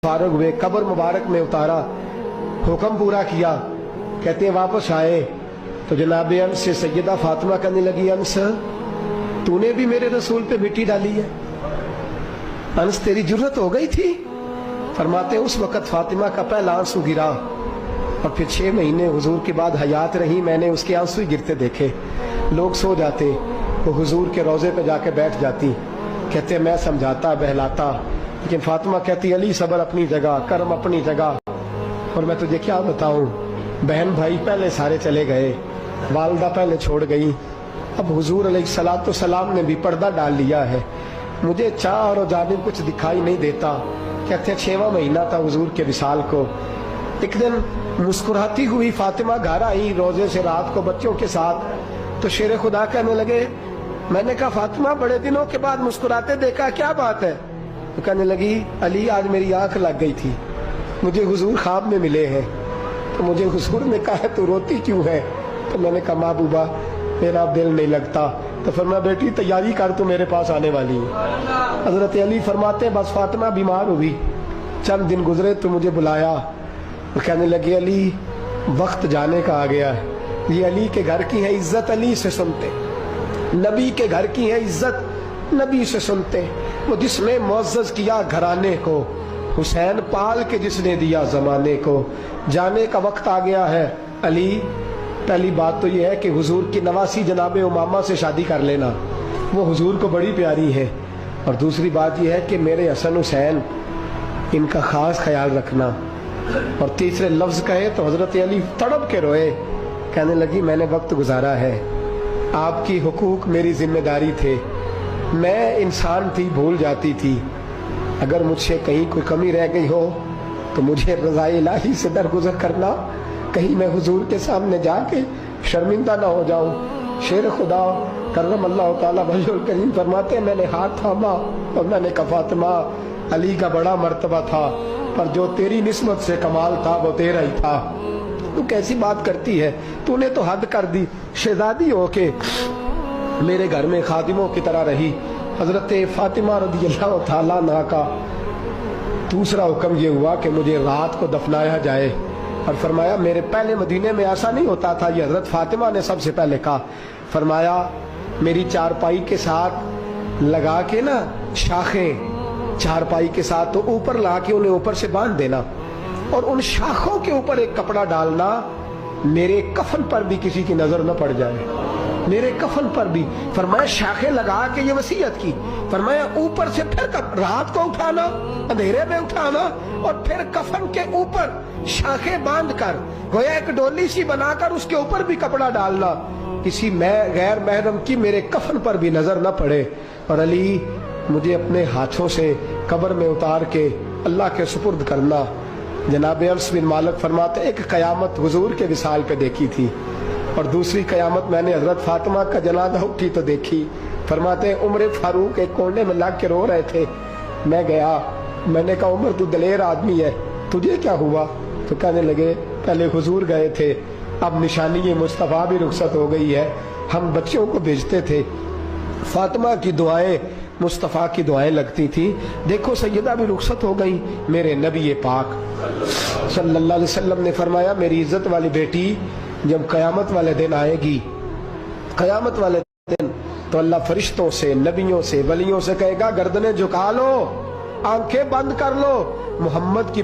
फारूक हुए, कब्र मुबारक में उतारा, हुक्म पूरा किया। कहते हैं वापस आए तो जनाब अंस से सैयदा फातिमा कहने लगी, अंस तूने भी मेरे रसूल पे मिट्टी डाली है? अंस तेरी जुर्रत हो गई थी? फरमाते उस वक़्त फातिमा का पहला आंसू गिरा और फिर 6 महीने हुजूर के बाद हयात रही, मैंने उसके आंसू ही गिरते देखे। लोग सो जाते, वो हुजूर के रोज़े पे जाके बैठ जाती। कहते मैं समझाता बहलाता, लेकिन फातिमा कहती अली सब्र अपनी जगह, कर्म अपनी जगह। और मैं तुझे क्या बताऊं, बहन भाई पहले सारे चले गए, वालदा पहले छोड़ गई, अब हुजूर अलैहिस्सलातु सलाम ने भी पर्दा डाल लिया है, मुझे चाह और जानिब कुछ दिखाई नहीं देता। कहते 6वां महीना था हुजूर के विसाल को। एक दिन मुस्कुराती हुई फातिमा घर आई रोजे से रात को बच्चों के साथ, तो शेर खुदा कहने लगे, मैंने कहा फातिमा बड़े दिनों के बाद मुस्कुराते देखा, क्या बात है? तो कहने लगी अली आज मेरी आंख लग गई थी, मुझे हुजूर ख्वाब में मिले हैं, तो मुझे हुजूर ने कहा तू रोती क्यों है? तो मैंने कहा महबूबा मेरा दिल नहीं लगता। तो फरमाया बेटी तैयारी कर, तू मेरे पास आने वाली है। हजरत अली फरमाते बस फातिमा बीमार हुई, चंद दिन गुजरे तो मुझे बुलाया, तो कहने लगे अली वक्त जाने का आ गया है, ये अली के घर की है इज्जत अली से सुनते, नबी के घर की है इज्जत नबी से सुनते, वो जिसने मुअज़्ज़ज़ किया घराने को, हुसैन पाल के जिसने दिया जमाने को, जाने का वक्त आ गया है अली। पहली बात तो ये है कि हुजूर की नवासी जनाबे उमामा से शादी कर लेना, वो हुजूर को बड़ी प्यारी है। और दूसरी बात यह है कि मेरे हसन हुसैन इनका खास ख्याल रखना। और तीसरे लफ्ज कहे तो हजरत अली तड़प के रोए, कहने लगी मैंने वक्त गुजारा है, आपकी हुकूक मेरी जिम्मेदारी थे, मैं इंसान थी भूल जाती थी, अगर मुझसे कहीं कोई कमी रह गई हो तो मुझे रज़ाए इलाही से दरगुजर करना, कहीं मैं हुजूर के सामने जाके शर्मिंदा ना हो जाऊं। शेर खुदा करम अल्लाह ताला वजहुल करीम फरमाते मैंने हाथ थामा और मैंने कहा फातिमा अली का बड़ा मर्तबा था, पर जो तेरी निस्बत से कमाल था वो तेरा ही था। तू कैसी बात करती है, तूने तो हद कर दी, शहजादी हो के मेरे घर में खादिमों की तरह रही। हजरत फातिमा रज़ियल्लाहु ताला अन्हा का दूसरा हुक्म ये हुआ कि मुझे रात को दफनाया जाए। और फरमाया मेरे पहले मदीने में ऐसा नहीं होता था, ये हजरत फातिमा ने सबसे पहले कहा। फरमाया मेरी चारपाई के साथ लगा के ना शाखें, चारपाई के साथ तो ऊपर ला के उन्हें ऊपर से बांध देना, और उन शाखों के ऊपर एक कपड़ा डालना, मेरे कफन पर भी किसी की नजर न पड़ जाए, मेरे कफन पर भी। फरमाया शाखें लगा के ये वसीयत की। फरमाया ऊपर से फिर रात को उठाना, अंधेरे में उठाना, और फिर कफन के ऊपर शाखें बांध कर गोया एक डोली सी बनाकर उसके ऊपर भी कपड़ा डालना, किसी गैर महरम की मेरे कफन पर भी नजर न पड़े। और अली मुझे अपने हाथों से कब्र में उतार के अल्लाह के सुपुर्द करना। जनाब अनस बिन मालिक फरमाते एक कयामत हुजूर के विसाल पे देखी थी, और दूसरी कयामत मैंने हजरत फातिमा का जनाजा उठी तो देखी। फरमाते उमर फारूक एक कोने में लग के रो रहे थे, मैं गया, मैंने कहा उमर तू दलेर आदमी है, तुझे क्या हुआ? तो कहने लगे पहले हुजूर गए थे, अब निशानी ये मुस्तफ़ा भी रुखसत हो गई है, हम बच्चों को भेजते थे, फातिमा की दुआएं मुस्तफ़ा की दुआएं लगती थी, देखो सैयदा भी रुखसत हो गई। मेरे नबी पाक सल्लल्लाहु अलैहि वसल्लम ने फरमाया मेरी इज्जत वाली बेटी जब कयामत वाले दिन आएगी, कयामत वाले दिन तो अल्लाह फरिश्तों से, नबियों से, वलियों से कहेगा गर्दनें झुका लो, आंखें बंद कर लो, मोहम्मद की